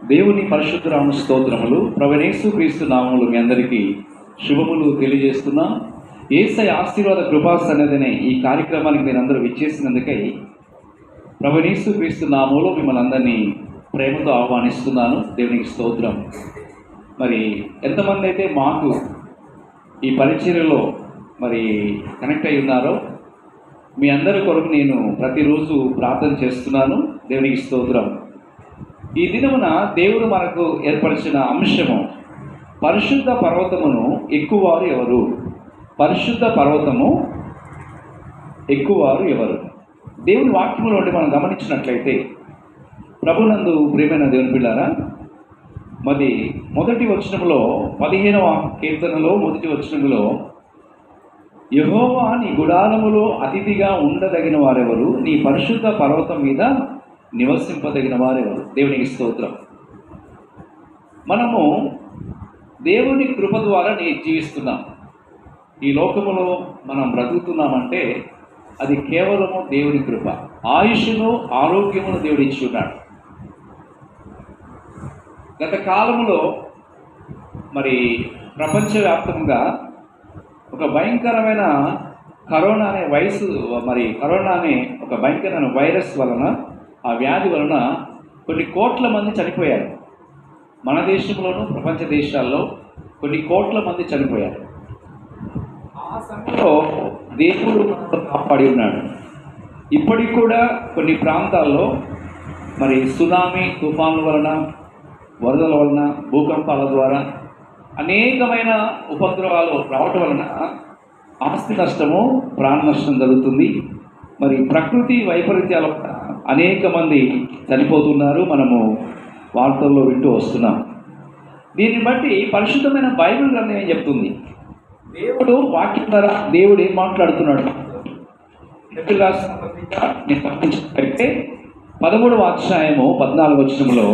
దేవుని పరిశుద్ధ నామ స్తోత్రములు. ప్రభువైన యేసుక్రీస్తు నామములో మీ అందరికీ శుభములు తెలియజేస్తున్నాం. యేసయ్య ఆశీర్వాద కృపా సన్నిధిని ఈ కార్యక్రమానికి మీరు అందరూ విచ్చేసినందుకై ప్రభువైన యేసుక్రీస్తు నామములో మిమ్మల్ని అందరినీ ప్రేమతో ఆహ్వానిస్తున్నాను. దేవునికి స్తోత్రం. మరి ఎంతమంది అయితే మాకు ఈ పరిచర్యలో మరి కనెక్ట్ అయి ఉన్నారో మీ అందరి కొరకు నేను ప్రతిరోజు ప్రార్థన చేస్తున్నాను. దేవునికి స్తోత్రం. ఈ దినమున దేవుడు మనకు ఏర్పరిచిన అంశము పరిశుద్ధ పర్వతమును ఎక్కువారు ఎవరు? పరిశుద్ధ పర్వతము ఎక్కువారు ఎవరు? దేవుని వాక్యములో నుండి మనం గమనించినట్లయితే ప్రభునందు ప్రియమైన దేవుని పిల్లారా, మరి మొదటి వచనములో 15వ కీర్తనలో మొదటి వచనములో యెహోవా నీ గుడారములో అతిథిగా ఉండదగిన వారెవరు? నీ పరిశుద్ధ పర్వతం మీద నివసింపదగిన వారెవరు? దేవునికి స్తోత్రం. మనము దేవుని కృప ద్వారా జీవిస్తున్నాం. ఈ లోకములో మనం బ్రతుకుతున్నామంటే అది కేవలము దేవుని కృప. ఆయుష్ను ఆరోగ్యమును దేవుడు ఇచ్చి ఉన్నాడు. గత కాలంలో మరి ప్రపంచవ్యాప్తంగా ఒక భయంకరమైన కరోనా అనే ఒక భయంకరమైన వైరస్ వలన, ఆ వ్యాధి వలన కొన్ని కోట్ల మంది చనిపోయారు. మన దేశంలోనూ ప్రపంచ దేశాల్లో కొన్ని కోట్ల మంది చనిపోయారు. ఆ సమయంలో దేవుడు కాపాడి ఉన్నాడు. ఇప్పటికి కూడా కొన్ని ప్రాంతాల్లో మరి సునామీ తుఫాన్ల వలన, వరదల వలన, భూకంపాల ద్వారా అనేకమైన ఉపద్రవాలు రావటం వలన ఆస్తి నష్టము, ప్రాణ నష్టం జరుగుతుంది. మరి ప్రకృతి వైపరీత్యాల వలన అనేక మంది చనిపోతున్నారు. మనము వార్తల్లో వింటూ వస్తున్నాం. దీన్ని బట్టి పరిశుద్ధమైన బైబిల్ గ్రంథం ఏం చెప్తుంది? దేవుడు వాక్యం ద్వారా దేవుడు ఏం మాట్లాడుతున్నాడు? నేను గమనించినట్లయితే 13వ అధ్యాయము 14వ వచనంలో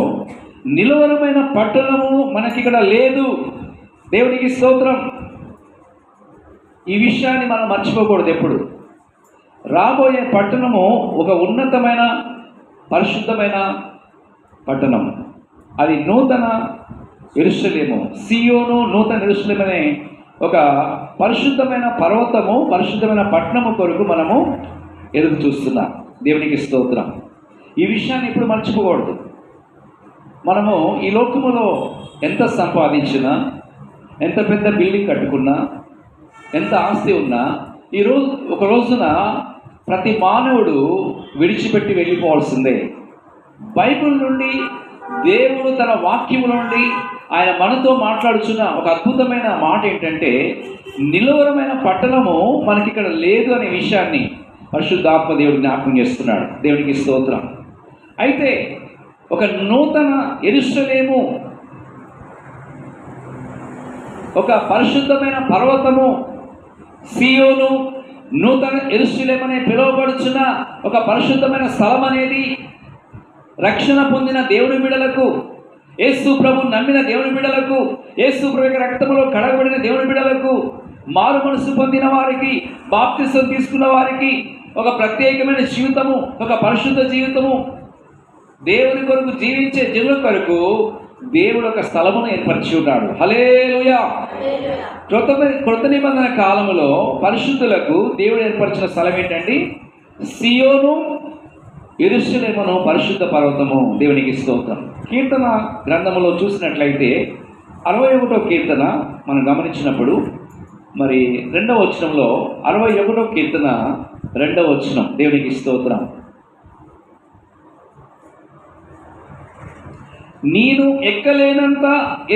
నిలువరమైన పట్టణము మనకిక్కడ లేదు. దేవునికి స్తోత్రం. ఈ విషయాన్ని మనం మర్చిపోకూడదు. ఎప్పుడు రాబోయే పట్టణము ఒక ఉన్నతమైన పరిశుద్ధమైన పట్టణం. అది నూతన యెరూషలేము, సియోను నూతన యెరూషలేము అనే ఒక పరిశుద్ధమైన పర్వతము, పరిశుద్ధమైన పట్టణము కొరకు మనము ఎదురు చూస్తున్నాం. దేవునికి స్తోత్రం. ఈ విషయాన్ని ఇప్పుడు మర్చిపోకూడదు. మనము ఈ లోకములో ఎంత సంపాదించినా, ఎంత పెద్ద బిల్డింగ్ కట్టుకున్నా, ఎంత ఆస్తి ఉన్నా, ఒక రోజున ప్రతి మానవుడు విడిచిపెట్టి వెళ్ళిపోవాల్సిందే. బైబిల్ నుండి దేవుడు తన వాక్యము నుండి ఆయన మనతో మాట్లాడుచున్న ఒక అద్భుతమైన మాట ఏంటంటే, నిలువరమైన పట్టణము మనకి ఇక్కడ లేదు అనే విషయాన్ని పరిశుద్ధాత్మ దేవుడు జ్ఞాపకం చేస్తున్నాడు. దేవునికి స్తోత్రం. అయితే ఒక నూతన యెరూషలేము, ఒక పరిశుద్ధమైన పర్వతము, సియోను నూతన యెరూషలేము అనే పిలువబడుచున్న ఒక పరిశుద్ధమైన స్థలం అనేది రక్షణ పొందిన దేవుని బిడ్డలకు, యేసు ప్రభు నమ్మిన దేవుని బిడ్డలకు, యేసు ప్రభు యొక్క రక్తములో కడగబడిన దేవుని బిడ్డలకు, మారు మనసు పొందిన వారికి, బాప్తిసం తీసుకున్న వారికి ఒక ప్రత్యేకమైన జీవితము, ఒక పరిశుద్ధ జీవితము, దేవుని కొరకు జీవించే జనుల కొరకు దేవుడు ఒక స్థలమును ఏర్పరిచి ఉన్నాడు. హల్లెలూయా. కృత నిబంధన కాలములో పరిశుద్ధులకు దేవుడు ఏర్పరిచిన స్థలం ఏంటండి? సియోను యెరూషలేమును పరిశుద్ధ పర్వతము. దేవునికి స్తోత్రం. కీర్తన గ్రంథములో చూసినట్లయితే 61వ కీర్తన మనం గమనించినప్పుడు మరి 2వ వచనంలో 61వ కీర్తన 2వ వచనం. దేవునికి స్తోత్రం. నేను ఎక్కలేనంత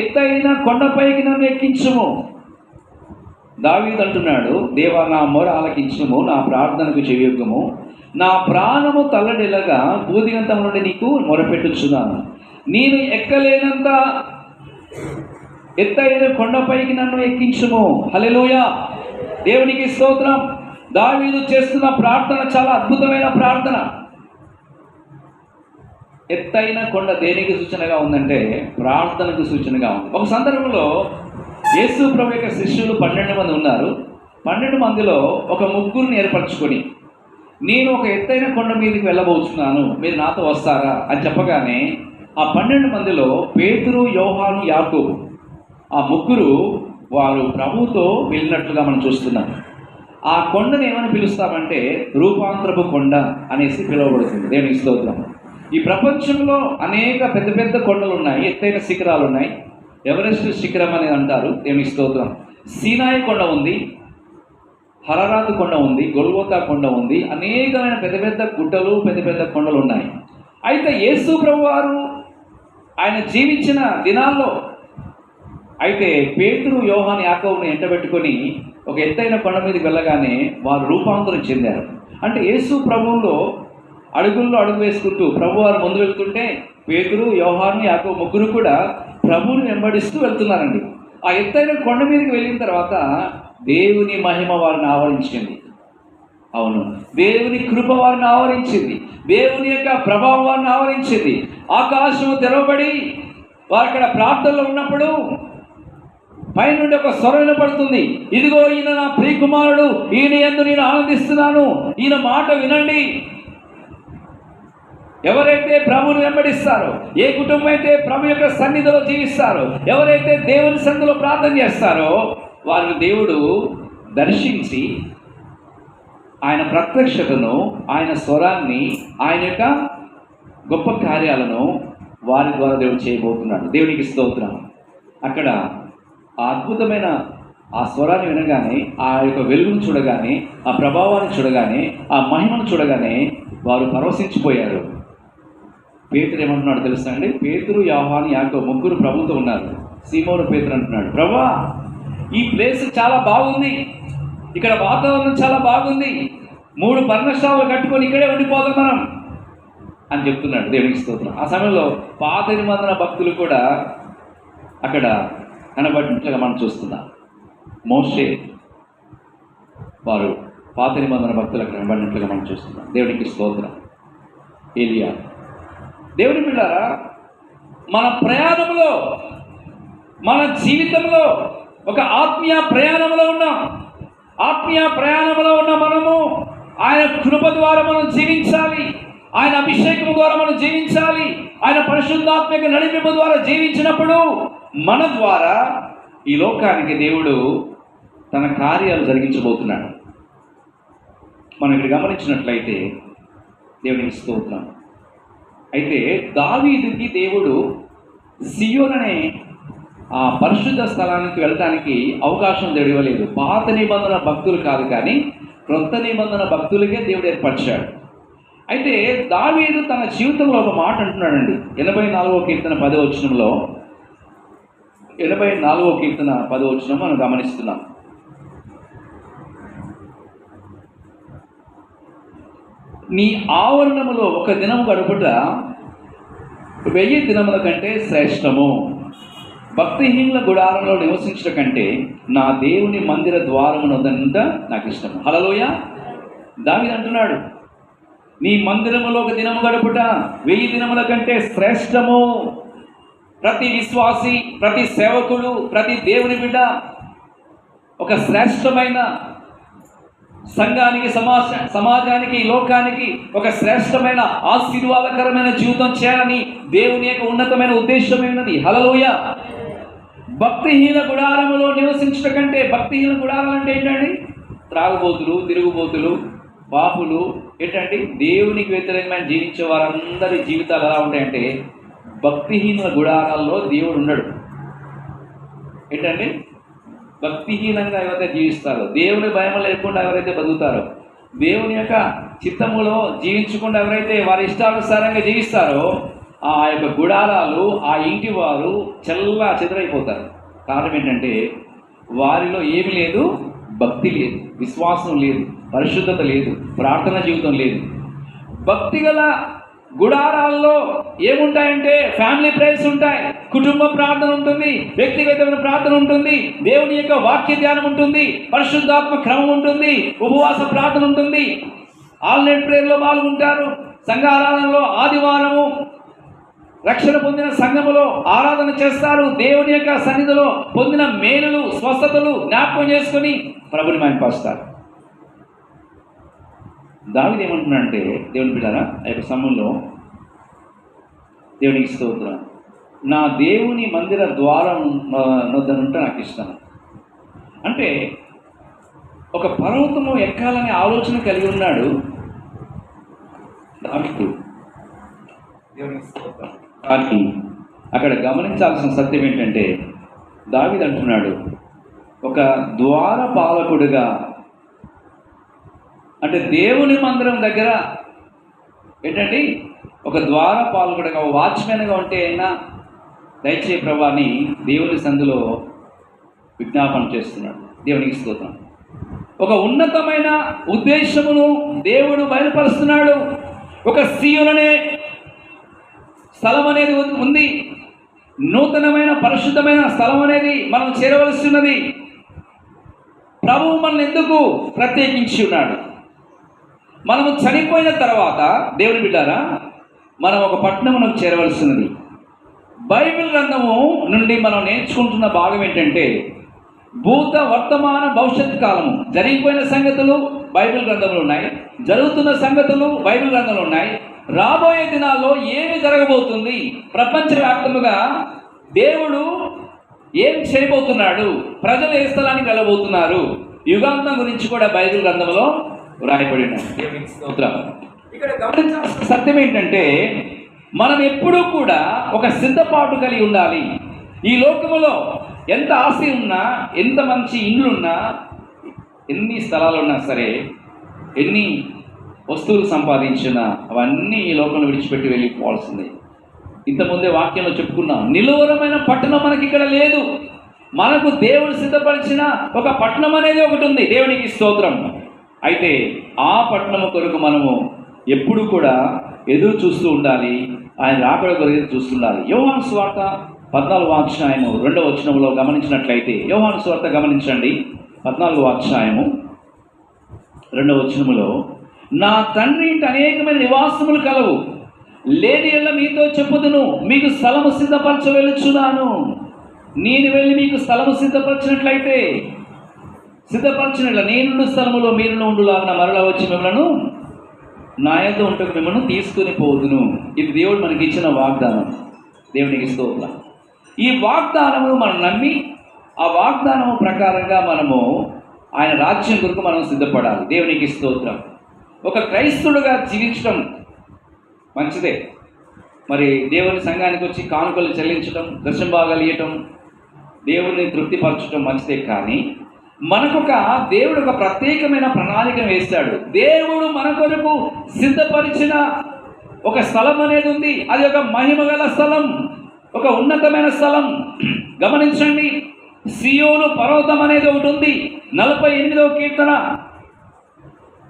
ఎత్తైన కొండపైకి నన్ను ఎక్కించుము. దావీదు అంటున్నాడు, దేవా నా మొర ఆలకించుము, నా ప్రార్థనకు చెవియొగ్గము, నా ప్రాణము తల్లడిల్లగా భూదిగంతం నుండి నీకు మొరపెట్టుచున్నాను. నేను ఎక్కలేనంత ఎత్తైన కొండపైకి నన్ను ఎక్కించుము. హల్లెలూయా. దేవునికి స్తోత్రం. దావీదు చేస్తున్న ప్రార్థన చాలా అద్భుతమైన ప్రార్థన. ఎత్తైన కొండ దేనికి సూచనగా ఉందంటే ప్రార్థనకు సూచనగా ఉంది. ఒక సందర్భంలో యేసు ప్రభు యొక్క శిష్యులు 12 మంది ఉన్నారు. 12 మందిలో ఒక ముగ్గురిని ఏర్పరచుకొని, నేను ఒక ఎత్తైన కొండ మీదకి వెళ్ళబోతున్నాను, మీరు నాతో వస్తారా అని చెప్పగానే ఆ 12 మందిలో పేతురు, యోహాను, యాకోబు ఆ ముగ్గురు వారు ప్రభువుతో వెళ్ళినట్లుగా మనం చూస్తున్నాం. ఆ కొండను ఏమని పిలుస్తామంటే రూపాంతరపు కొండ అనేసి పిలువబడుతుంది. దేవునికి స్తోత్రం. ఈ ప్రపంచంలో అనేక పెద్ద పెద్ద కొండలు ఉన్నాయి, ఎత్తైన శిఖరాలు ఉన్నాయి. ఎవరెస్ట్ శిఖరం అనేది అంటారు. దేవునికి స్తోత్రం. సీనాయి కొండ ఉంది, హరరాతు కొండ ఉంది, గొల్గోతా కొండ ఉంది. అనేకమైన పెద్ద పెద్ద గుట్టలు, పెద్ద పెద్ద కొండలు ఉన్నాయి. అయితే యేసు ప్రభువారు ఆయన జీవించిన దినాల్లో అయితే పేతురు, యోహాను, యాకోబుని ఎంటబెట్టుకొని ఒక ఎత్తైన కొండ మీదకి వెళ్ళగానే వారు రూపాంతరం చెందారు. అంటే యేసు ప్రభువులో అడుగుల్లో అడుగు వేసుకుంటూ ప్రభువారు ముందు వెళ్తుంటే పేతురు, యోహాను, యాకోబు ముగ్గురు కూడా ప్రభువుని వెంబడిస్తూ వెళ్తున్నారండి. ఆ ఎత్తైన కొండ మీదకి వెళ్ళిన తర్వాత దేవుని మహిమ వారిని ఆవరించింది. అవును, దేవుని కృప వారిని ఆవరించింది. దేవుని యొక్క ప్రభావం వారిని ఆవరించింది. ఆకాశం తెరవబడి వారు అక్కడ ప్రార్థనలో ఉన్నప్పుడు పైనుండి ఒక స్వరం వినపడుతుంది. ఇదిగో ఈయన నా ప్రియకుమారుడు, ఈయన యందు నేను ఆనందిస్తున్నాను, ఈయన మాట వినండి. ఎవరైతే ప్రభువుని వెంబడిస్తారో, ఏ కుటుంబం అయితే ప్రభు యొక్క సన్నిధిలో జీవిస్తారో, ఎవరైతే దేవుని సన్నిధిలో ప్రార్థన చేస్తారో వారిని దేవుడు దర్శించి ఆయన ప్రత్యక్షతను, ఆయన స్వరాన్ని, ఆయన యొక్క గొప్ప కార్యాలను వారి ద్వారా దేవుడు చేయబోతున్నాడు. దేవునికి స్తోత్రం. అక్కడ ఆ అద్భుతమైన ఆ స్వరాన్ని వినగానే, ఆ యొక్క వెలుగును చూడగానే, ఆ ప్రభావాన్ని చూడగానే, ఆ మహిమను చూడగానే వారు పరవశించిపోయారు. పేతురు ఏమంటున్నాడు తెలుసా అండి? పేతురు, యోహాను, యాకోబు ముగ్గురు ప్రభుతో ఉన్నారు. సీమోను పేతురు అంటున్నాడు, ప్రభువా ఈ ప్లేస్ చాలా బాగుంది, ఇక్కడ వాతావరణం చాలా బాగుంది, 3 పర్ణశాలలు కట్టుకొని ఇక్కడే ఉండిపోదాం మనం అని చెప్తున్నాడు. దేవునికి స్తోత్రం. ఆ సమయంలో పాత నిబంధన భక్తులు కూడా అక్కడ కనబడినట్లుగా మనం చూస్తున్నాం. మోషే వారు పాత నిబంధన భక్తులు అక్కడ కనబడినట్లుగా మనం చూస్తున్నాం. దేవునికి స్తోత్రం. ఏలియా. దేవుని బిడ్డలారా, మన ప్రయాణంలో, మన జీవితంలో ఒక ఆత్మీయ ప్రయాణంలో ఉన్నాం. ఆత్మీయ ప్రయాణంలో ఉన్న మనము ఆయన కృప ద్వారా మనం జీవించాలి. ఆయన అభిషేకం ద్వారా మనం జీవించాలి. ఆయన పరిశుద్ధాత్మక నడిపింపు ద్వారా జీవించినప్పుడు మన ద్వారా ఈ లోకానికి దేవుడు తన కార్యాలు జరిగించబోతున్నాడు. మనం ఇక్కడ గమనించినట్లయితే దేవునికి స్తోత్రం. అయితే దావీదుకి దేవుడు సియోన్ అనే ఆ పరిశుద్ధ స్థలానికి వెళ్ళడానికి అవకాశం దేవుడు ఇవ్వలేదు. పాత నిబంధన భక్తులు కాదు, కానీ క్రొత్త నిబంధన భక్తులకే దేవుడు ఏర్పరిచాడు. అయితే దావీదు తన జీవితంలో ఒక మాట అంటున్నాడండి. 84వ కీర్తన 10వ వచనంలో, 84వ కీర్తన 10వ వచనం మనం గమనిస్తున్నాం. నీ ఆవరణములో ఒక దినం గడుపుట 1000 దినముల కంటే శ్రేష్టము. భక్తిహీనుల గుడారంలో నివసించడం కంటే నా దేవుని మందిర ద్వారమునొద్ద నాకు ఇష్టము. హల్లెలూయా. దావీదు అంటున్నాడు, నీ మందిరములో ఒక దినము గడుపుట 1000 దినముల కంటే శ్రేష్టము. ప్రతి విశ్వాసి, ప్రతి సేవకుడు, ప్రతి దేవుని బిడ్డ ఒక శ్రేష్టమైన సంఘానికి, సమాజానికి, లోకానికి ఒక శ్రేష్టమైన ఆశీర్వాదకరమైన జీవితం చేయాలని దేవుని యొక్క ఉన్నతమైన ఉద్దేశమైనది. హల్లెలూయా. భక్తిహీన గుడారములో నివసించడం కంటే, భక్తిహీన గుడారాలు అంటే ఏంటండి? త్రాగుబోతులు, తిరుగుబోతులు, పాపులు, ఏంటండి? దేవునికి వ్యతిరేకమైన జీవించే వారందరి జీవితాలు ఎలా ఉంటాయంటే, భక్తిహీనుల గుడారాల్లో దేవుడు ఉండడు. ఏంటండి? భక్తిహీనంగా ఎవరైతే జీవిస్తారో, దేవుని భయం లేకుండా ఎవరైతే బతుకుతారో, దేవుని యొక్క చిత్తములో జీవించకుండా ఎవరైతే వారి ఇష్టానుసారంగా జీవిస్తారో, ఆ యొక్క గుడారాలు, ఆ ఇంటి వారు చెల్లా చెదరైపోతారు. కారణం ఏంటంటే వారిలో ఏమి లేదు? భక్తి లేదు, విశ్వాసం లేదు, పరిశుద్ధత లేదు, ప్రార్థన జీవితం లేదు. భక్తి గల గుడారాల్లో ఏముంటాయంటే ఫ్యామిలీ ప్రేయర్స్ ఉంటాయి, కుటుంబ ప్రార్థన ఉంటుంది, వ్యక్తిగతమైన ప్రార్థన ఉంటుంది, దేవుని యొక్క వాక్య ధ్యానం ఉంటుంది, పరిశుద్ధాత్మ క్రమం ఉంటుంది, ఉపవాస ప్రార్థన ఉంటుంది, ఆల్ నైట్ ప్రేయర్లో పాల్గొంటారు. సంఘ ఆరాధనలో ఆదివారము రక్షణ పొందిన సంఘములో ఆరాధన చేస్తారు. దేవుని యొక్క సన్నిధిలో పొందిన మేలులు, స్వస్థతలు జ్ఞాపకం చేసుకొని ప్రభుని మహిమపరుస్తారు. దావీదు ఏమంటున్నాడంటే, దేవుని బిడ్డలారా, ఆ యొక్క సమయంలో దేవునికి స్తోత్రం. నా దేవుని మందిర ద్వారం నొద్దనుంటే నాకు ఇష్టం. అంటే ఒక పర్వతము ఎక్కాలనే ఆలోచన కలిగి ఉన్నాడు దావీదు. దేవునికి స్తోత్రం. కానీ అక్కడ గమనించాల్సిన సత్యం ఏంటంటే, దావీదు అంటున్నాడు, ఒక ద్వారపాలకుడిగా, అంటే దేవుని మందిరం దగ్గర ఏంటంటే ఒక ద్వారపాలకుడిగా, వాచ్మెన్గా ఉంటే అయినా దయచేయ ప్రభాని దేవుని సందులో విజ్ఞాపన చేస్తున్నాడు. దేవునికి స్తోత్రం. ఒక ఉన్నతమైన ఉద్దేశమును దేవుడు బయలుపరుస్తున్నాడు. ఒక సీయోను అనే స్థలం అనేది ఉంది. నూతనమైన పరిశుద్ధమైన స్థలం అనేది మనం చేరవలసి ఉన్నది. ప్రభువు మనల్ని ఎందుకు ప్రత్యేకించి ఉన్నాడు? మనము చనిపోయిన తర్వాత దేవుని బిడ్డారా, మనం ఒక పట్టణమునకు చేరవలసి ఉన్నది. బైబిల్ గ్రంథము నుండి మనం నేర్చుకుంటున్న భాగం ఏంటంటే, భూత వర్తమాన భవిష్యత్ కాలము, జరిగిపోయిన సంగతులు బైబిల్ గ్రంథంలో ఉన్నాయి, జరుగుతున్న సంగతులు బైబిల్ గ్రంథంలో ఉన్నాయి. రాబోయే దినాల్లో ఏమి జరగబోతుంది, ప్రపంచవ్యాప్తముగా దేవుడు ఏం చేయబోతున్నాడు, ప్రజలు ఏ స్థలానికి వెళ్ళబోతున్నారు, యుగాంతం గురించి కూడా బైబిల్ గ్రంథంలో రాయబడి ఉన్నాయి. దేవునికి స్తోత్రం. ఇక్కడ గమనించాల్సిన సత్యం ఏంటంటే, మనం ఎప్పుడూ కూడా ఒక సిద్ధపాటు కలిగి ఉండాలి. ఈ లోకములో ఎంత ఆశ ఉన్నా, ఎంత మంచి ఇండ్లున్నా, ఎన్ని స్థలాలు ఉన్నా సరే, ఎన్ని వస్తువులు సంపాదించినా అవన్నీ ఈ లోకంలో విడిచిపెట్టి వెళ్ళిపోవాల్సిందే. ఇంతకుముందే వాక్యంలో చెప్పుకున్నాం, నిలువరమైన పట్టణం మనకి ఇక్కడ లేదు. మనకు దేవుడు సిద్ధపరిచిన ఒక పట్టణం అనేది ఒకటి ఉంది. దేవునికి స్తోత్రం. అయితే ఆ పట్టణము కొరకు మనము ఎప్పుడు కూడా ఎదురు చూస్తూ ఉండాలి. ఆయన రాకడ కొరకు ఎదురు చూస్తుండాలి. యోహాను సువార్త 14వ అధ్యాయము 2వ వచనంలో గమనించినట్లయితే, యోహాను సువార్త గమనించండి, 14వ అధ్యాయము 2వ వచనములో, నా తండ్రి ఇంటి అనేకమైన నివాసములు కలవు, లేని ఎల్ల మీతో చెప్పుదును, మీకు స్థలము సిద్ధపరచ వెళ్ళుచున్నాను. నేను వెళ్ళి మీకు స్థలము సిద్ధపరచినట్లయితే, సిద్ధపరచిన నేను స్థలములో మీరు ఉండులాగా మరలా వచ్చి మిమ్మల్ని నా యొద్ద ఉంటకు మిమ్మల్ని తీసుకుని పోదును. ఇది దేవుడు మనకి ఇచ్చిన వాగ్దానం. దేవునికి స్తోత్రం. ఈ వాగ్దానము మనం నమ్మి, ఆ వాగ్దానము ప్రకారంగా మనము ఆయన రాజ్యం కొరకు మనం సిద్ధపడాలి. దేవునికి స్తోత్రం. ఒక క్రైస్తవుడుగా జీవించడం మంచిదే. మరి దేవుని సంఘానికి వచ్చి కానుకలు చెల్లించడం, దశంభాగాలు ఇవ్వటం, దేవుని తృప్తిపరచడం మంచిదే. కానీ మనకొక దేవుడు ఒక ప్రత్యేకమైన ప్రణాళిక వేస్తాడు. దేవుడు మన కొరకు సిద్ధపరిచిన ఒక స్థలం అనేది ఉంది. అది ఒక మహిమగల స్థలం, ఒక ఉన్నతమైన స్థలం. గమనించండి, సియోను పర్వతం అనేది ఒకటి ఉంది. 48వ కీర్తన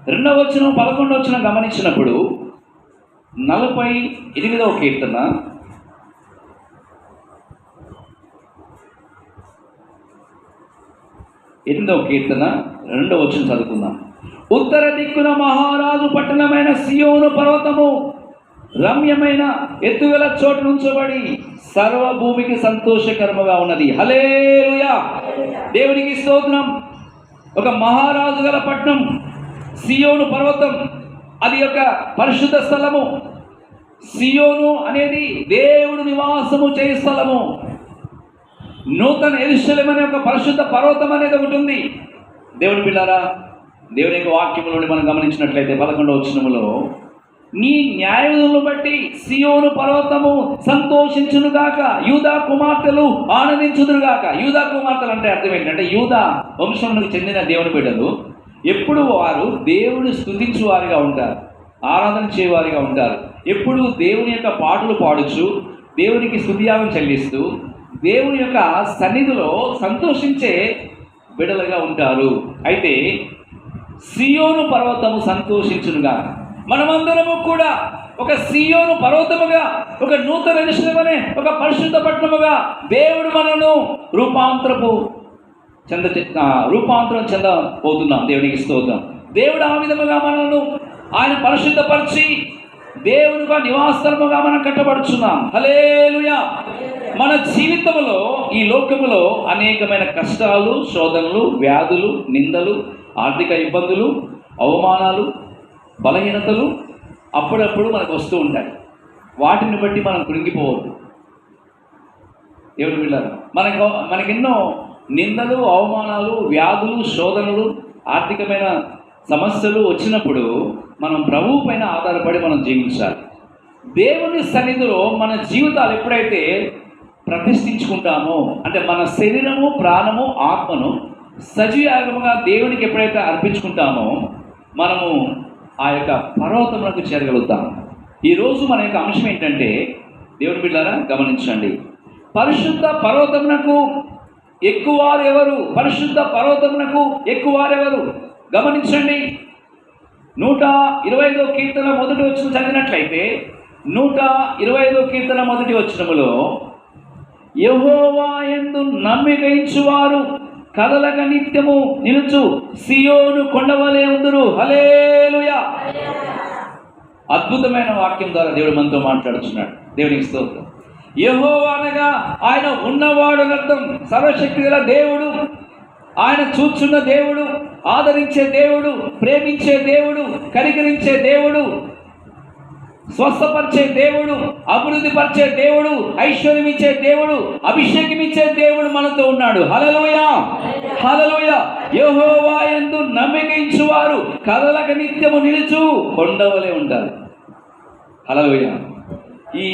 2వ వచనం 11వ వచనం గమనించినప్పుడు, 48వ కీర్తన 8వ కీర్తన 2వ వచనం చదువుకుందాం. ఉత్తర దిక్కున మహారాజు పట్టణమైన సియోను పర్వతము రమ్యమైన ఎత్తుగల చోటు నుంచబడి సర్వభూమికి సంతోషకరముగా ఉన్నది. హల్లెలూయా. దేవునికి స్తోత్రం. ఒక మహారాజు గల పట్టణం సియోను పర్వతం, అది ఒక పరిశుద్ధ స్థలము. సియోను అనేది దేవుడు నివాసము చేయ స్థలము. నూతన యెరూషలేము అనే ఒక పరిశుద్ధ పర్వతం అనేది ఒకటి ఉంది. దేవుని పిల్లారా, దేవుని యొక్క వాక్యములోని మనం గమనించినట్లయితే 11వ వచనములో, నీ న్యాయములను బట్టి సియోను పర్వతము సంతోషించునుగాక, యూదా కుమార్తెలు ఆనందించుదురుగాక. యూదా కుమార్తెలు అంటే అర్థం ఏంటంటే, యూదా వంశమునకు చెందిన దేవుని బిడ్డలు ఎప్పుడు వారు దేవుని స్తుతించు వారిగా ఉంటారు, ఆరాధన చేయవారిగా ఉంటారు. ఎప్పుడు దేవుని యొక్క పాటలు పాడుచు, దేవునికి స్తుతియాగం చెల్లిస్తూ, దేవుని యొక్క సన్నిధిలో సంతోషించే బిడ్డలుగా ఉంటారు. అయితే సియోను పర్వతము సంతోషించునుగా. మనమందరము కూడా ఒక సియోను పర్వతముగా, ఒక నూతన యెరూషలేము అనే ఒక పరిశుద్ధ పట్టణముగా దేవుడు మనను రూపాంతరం చెందబోతున్నాం. దేవునికి స్తోత్రం. దేవుడు ఆ విధముగా మనను ఆయన పరిశుద్ధపరిచి దేవునిగా నివాసముగా మనం కట్టబడుచున్నాం. హల్లెలూయా. మన జీవితంలో, ఈ లోకములో అనేకమైన కష్టాలు, శోధనలు, వ్యాధులు, నిందలు, ఆర్థిక ఇబ్బందులు, అవమానాలు, బలహీనతలు అప్పుడప్పుడు మనకు వస్తూ ఉంటాయి. వాటిని బట్టి మనం కృంగిపోవద్దు. దేవుని బిడ్డలారా, మనకెన్నో నిందలు, అవమానాలు, వ్యాధులు, శోధనలు, ఆర్థికమైన సమస్యలు వచ్చినప్పుడు మనం ప్రభువు పైన ఆధారపడి మనం జీవించాలి. దేవుని సన్నిధిలో మన జీవితాలు ఎప్పుడైతే ప్రతిష్ఠించుకుంటామో, అంటే మన శరీరము, ప్రాణము, ఆత్మను సజీవంగా దేవునికి ఎప్పుడైతే అర్పించుకుంటామో మనము ఆ యొక్క పర్వతములకు చేరగలుగుతాం. ఈరోజు మన యొక్క అంశం ఏంటంటే, దేవుని బిడ్డలారా గమనించండి, పరిశుద్ధ పర్వతమునకు ఎక్కువారు ఎవరు? పరిశుద్ధ పర్వతమునకు ఎక్కువారెవరు? గమనించండి. 125వ కీర్తన మొదటి వచనం చదివినట్లయితే 125వ కీర్తన మొదటి వచనములో, యెహోవా యందు నమ్మిక ఉంచువారు కదలక నిత్యము నిలుచు సియోను కొండవలే ఉందురు. హల్లెలూయా. అద్భుతమైన వాక్యం ద్వారా దేవుడు మనతో మాట్లాడుతున్నాడు. దేవునికి స్తోత్రం. యెహోవా అనగా ఆయన ఉన్నవాడు అర్థం. సర్వశక్తి గల దేవుడు, ఆయన చూచున్న దేవుడు, ఆదరించే దేవుడు, ప్రేమించే దేవుడు, కనికరించే దేవుడు, స్వస్థపరిచే దేవుడు, అభివృద్ధి పరిచే దేవుడు, ఐశ్వర్యం ఇచ్చే దేవుడు, అభిషేకం ఇచ్చే దేవుడు మనతో ఉన్నాడు. హల్లెలూయా, హల్లెలూయా. యెహోవా యందు నమ్మిక ఉంచువారు కదలక నిత్యము నిలుచు కొండవలే ఉంటారు. హల్లెలూయా. ఈ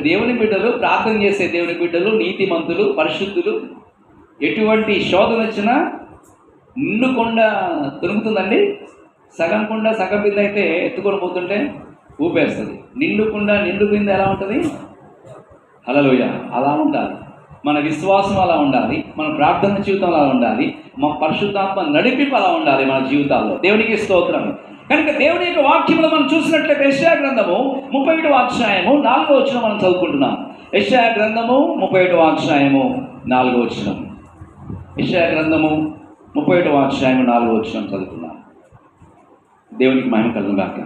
దేవుని బిడ్డలు, ప్రార్థన చేసే దేవుని బిడ్డలు, నీతిమంతులు, పరిశుద్ధులు, ఎటువంటి శోధన వచ్చినా నిండు కొండ దొరుకుతుందండి. సగం కొండ సగం బిందె అయితే ఎత్తుకొని పోతుంటే ఊపేస్తుంది. నిండు బిందె ఎలా ఉంటుంది? హల్లెలూయా. అలా ఉండాలి మన విశ్వాసం, అలా ఉండాలి మన ప్రార్థన జీవితం, అలా ఉండాలి మా పరిశుద్ధాత్మ నడిపింపు అలా ఉండాలి మన జీవితాల్లో. దేవునికి స్తోత్రం. కనుక దేవుని యొక్క వాక్యంలో మనం చూసినట్లయితే యెషయా గ్రంథము 31వ అధ్యాయము 4వ వచనం మనం చదువుకుంటున్నాం. యెషయా గ్రంథము 31వ అధ్యాయము 4వ వచనం. యెషయా గ్రంథము 31వ అధ్యాయము 4వ వచనం చదువుకున్నాం. దేవునికి మహిమ కలుగును గాక.